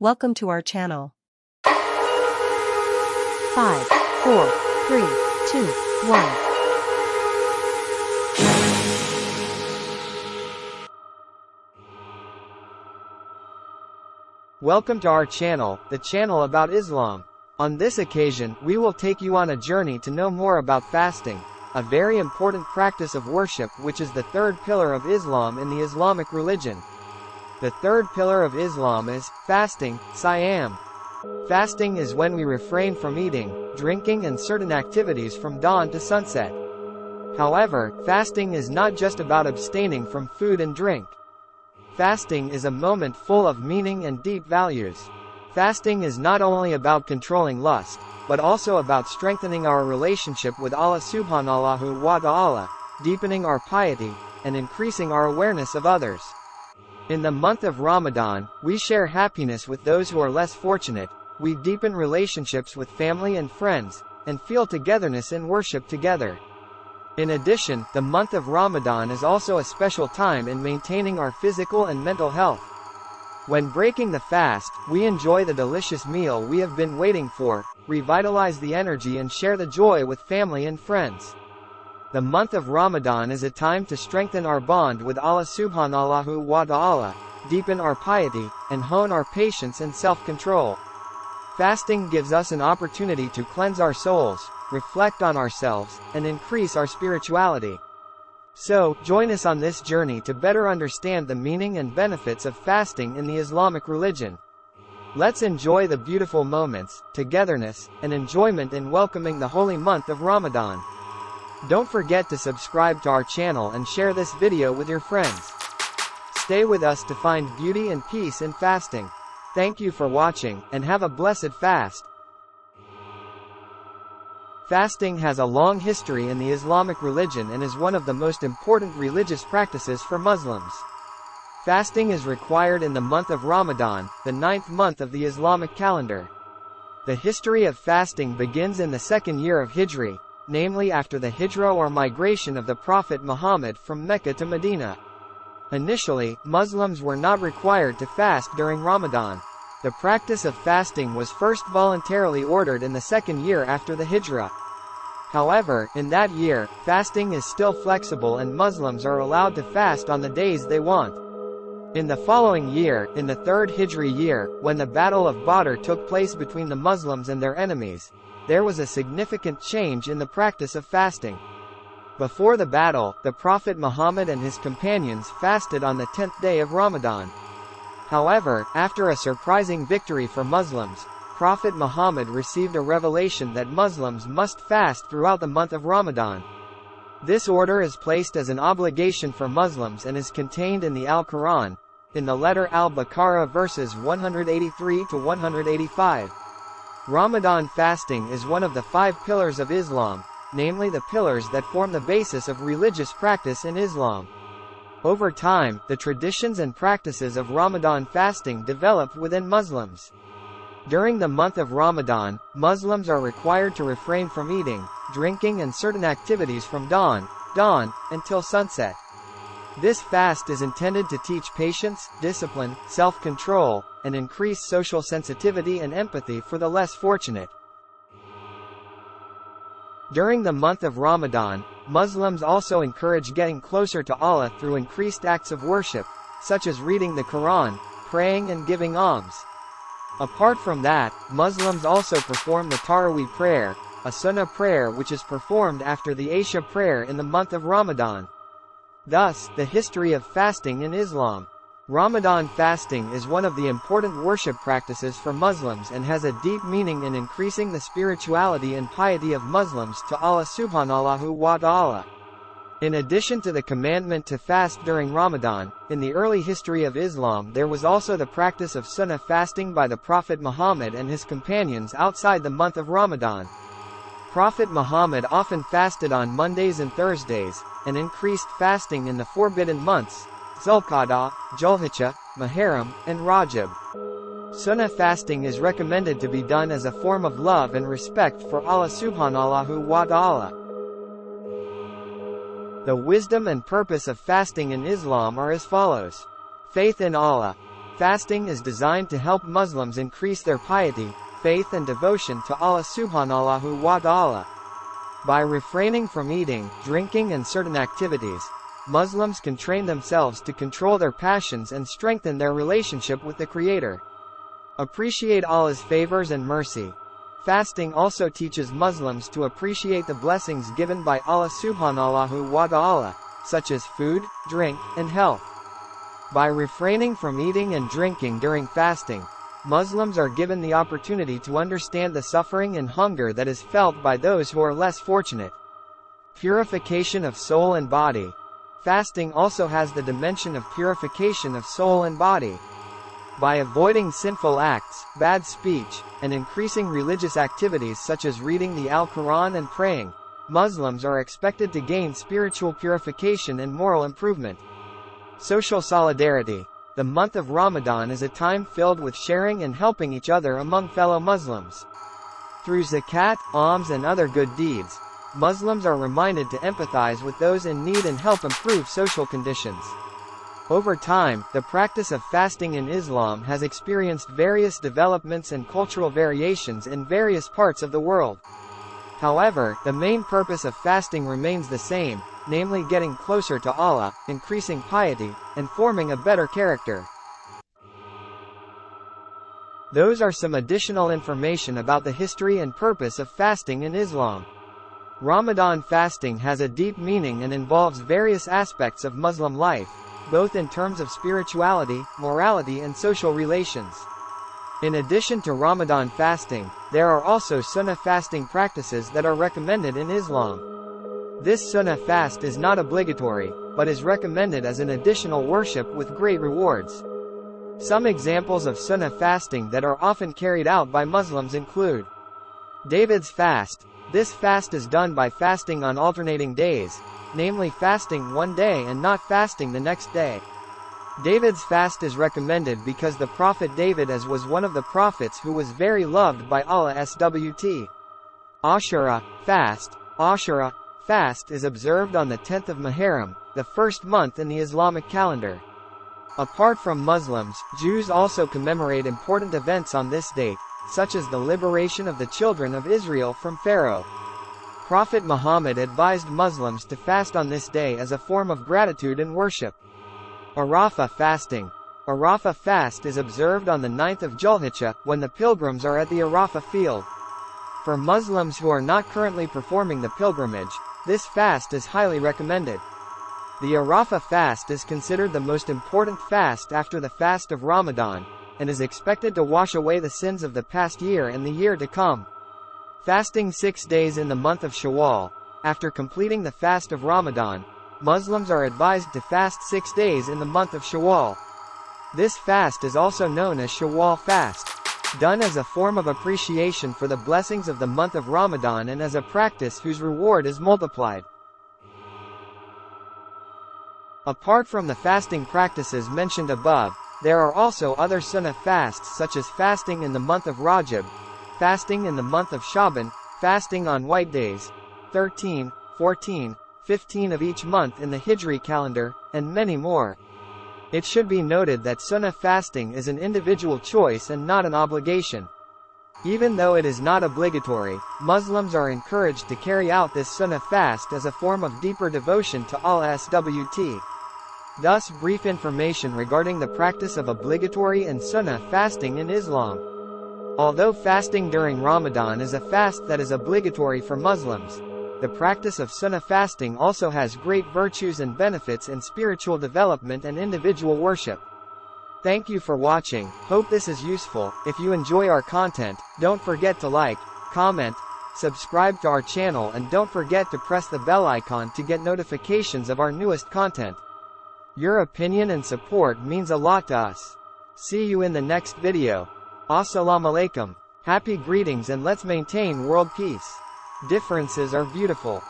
Welcome to our channel. 5, 4, 3, 2, 1. Welcome to our channel, the channel about Islam. On this occasion, we will take you on a journey to know more about fasting, a very important practice of worship which is the third pillar of Islam in the Islamic religion. The third pillar of Islam is fasting, Syaum. Fasting is when we refrain from eating, drinking and certain activities from dawn to sunset. However, fasting is not just about abstaining from food and drink. Fasting is a moment full of meaning and deep values. Fasting is not only about controlling lust, but also about strengthening our relationship with Allah subhanahu wa ta'ala, deepening our piety, and increasing our awareness of others. In the month of Ramadan, we share happiness with those who are less fortunate, we deepen relationships with family and friends, and feel togetherness in worship together. In addition, the month of Ramadan is also a special time in maintaining our physical and mental health. When breaking the fast, we enjoy the delicious meal we have been waiting for, revitalize the energy and share the joy with family and friends. The month of Ramadan is a time to strengthen our bond with Allah subhanahu wa ta'ala, deepen our piety, and hone our patience and self-control. Fasting gives us an opportunity to cleanse our souls, reflect on ourselves, and increase our spirituality. So, join us on this journey to better understand the meaning and benefits of fasting in the Islamic religion. Let's enjoy the beautiful moments, togetherness, and enjoyment in welcoming the holy month of Ramadan. Don't forget to subscribe to our channel and share this video with your friends. Stay with us to find beauty and peace in fasting. Thank you for watching, and have a blessed fast. Fasting has a long history in the Islamic religion and is one of the most important religious practices for Muslims. Fasting is required in the month of Ramadan, the 9th month of the Islamic calendar. The history of fasting begins in the second year of Hijri, namely after the Hijra or migration of the Prophet Muhammad from Mecca to Medina. Initially, Muslims were not required to fast during Ramadan. The practice of fasting was first voluntarily ordered in the second year after the Hijra. However, in that year, fasting is still flexible and Muslims are allowed to fast on the days they want. In the following year, in the third Hijri year, when the Battle of Badr took place between the Muslims and their enemies, there was a significant change in the practice of fasting. Before the battle, the Prophet Muhammad and his companions fasted on the 10th day of Ramadan. However, after a surprising victory for Muslims, Prophet Muhammad received a revelation that Muslims must fast throughout the month of Ramadan. This order is placed as an obligation for Muslims and is contained in the Al-Quran, in the letter Al-Baqarah verses 183 to 185. Ramadan fasting is one of the 5 pillars of Islam, namely the pillars that form the basis of religious practice in Islam. Over time, the traditions and practices of Ramadan fasting developed within Muslims. During the month of Ramadan, Muslims are required to refrain from eating, drinking and certain activities from dawn until sunset. This fast is intended to teach patience, discipline, self-control, and increase social sensitivity and empathy for the less fortunate. During the month of Ramadan, Muslims also encourage getting closer to Allah through increased acts of worship, such as reading the Quran, praying and giving alms. Apart from that, Muslims also perform the Taraweeh prayer, a sunnah prayer which is performed after the Isha prayer in the month of Ramadan. Thus, the history of fasting in Islam. Ramadan fasting is one of the important worship practices for Muslims and has a deep meaning in increasing the spirituality and piety of Muslims to Allah subhanahu wa ta'ala. In addition to the commandment to fast during Ramadan, in the early history of Islam there was also the practice of sunnah fasting by the Prophet Muhammad and his companions outside the month of Ramadan. Prophet Muhammad often fasted on Mondays and Thursdays, and increased fasting in the forbidden months, Zulqa'dah, Julhijjah, Muharram, and Rajab. Sunnah fasting is recommended to be done as a form of love and respect for Allah subhanahu wa ta'ala. The wisdom and purpose of fasting in Islam are as follows. Faith in Allah. Fasting is designed to help Muslims increase their piety, faith and devotion to Allah subhanahu wa ta'ala. By refraining from eating, drinking and certain activities, Muslims can train themselves to control their passions and strengthen their relationship with the Creator. Appreciate Allah's favors and mercy. Fasting also teaches Muslims to appreciate the blessings given by Allah subhanahu wa ta'ala, such as food, drink, and health. By refraining from eating and drinking during fasting, Muslims are given the opportunity to understand the suffering and hunger that is felt by those who are less fortunate. Purification of soul and body. Fasting also has the dimension of purification of soul and body. By avoiding sinful acts, bad speech, and increasing religious activities such as reading the Al-Quran and praying, Muslims are expected to gain spiritual purification and moral improvement. Social solidarity. The month of Ramadan is a time filled with sharing and helping each other among fellow Muslims. Through zakat, alms and other good deeds, Muslims are reminded to empathize with those in need and help improve social conditions. Over time, the practice of fasting in Islam has experienced various developments and cultural variations in various parts of the world. However, the main purpose of fasting remains the same, namely getting closer to Allah, increasing piety, and forming a better character. Those are some additional information about the history and purpose of fasting in Islam. Ramadan fasting has a deep meaning and involves various aspects of Muslim life, both in terms of spirituality, morality and social relations. In addition to Ramadan fasting, there are also Sunnah fasting practices that are recommended in Islam. This Sunnah fast is not obligatory, but is recommended as an additional worship with great rewards. Some examples of Sunnah fasting that are often carried out by Muslims include David's fast. This fast is done by fasting on alternating days, namely fasting one day and not fasting the next day. David's fast is recommended because the Prophet David was one of the prophets who was very loved by Allah SWT. Ashura fast. Ashura fast is observed on the 10th of Muharram, the first month in the Islamic calendar. Apart from Muslims, Jews also commemorate important events on this date, such as the liberation of the children of Israel from Pharaoh. Prophet Muhammad advised Muslims to fast on this day as a form of gratitude and worship. Arafah fasting. Arafah fast is observed on the 9th of Dhul-Hijjah, when the pilgrims are at the Arafah field. For Muslims who are not currently performing the pilgrimage, this fast is highly recommended. The Arafah fast is considered the most important fast after the fast of Ramadan, and is expected to wash away the sins of the past year and the year to come. Fasting 6 days in the month of Shawwal. After completing the fast of Ramadan, Muslims are advised to fast 6 days in the month of Shawwal. This fast is also known as Shawwal fast, done as a form of appreciation for the blessings of the month of Ramadan and as a practice whose reward is multiplied. Apart from the fasting practices mentioned above, there are also other Sunnah fasts such as fasting in the month of Rajab, fasting in the month of Shaban, fasting on white days, 13, 14, 15 of each month in the Hijri calendar, and many more. It should be noted that Sunnah fasting is an individual choice and not an obligation. Even though it is not obligatory, Muslims are encouraged to carry out this Sunnah fast as a form of deeper devotion to Allah SWT. Thus, brief information regarding the practice of obligatory and Sunnah fasting in Islam. Although fasting during Ramadan is a fast that is obligatory for Muslims, the practice of Sunnah fasting also has great virtues and benefits in spiritual development and individual worship. Thank you for watching. Hope this is useful. If you enjoy our content, don't forget to like, comment, subscribe to our channel and don't forget to press the bell icon to get notifications of our newest content. Your opinion and support means a lot to us. See you in the next video. Assalamu alaikum. Happy greetings and let's maintain world peace. Differences are beautiful.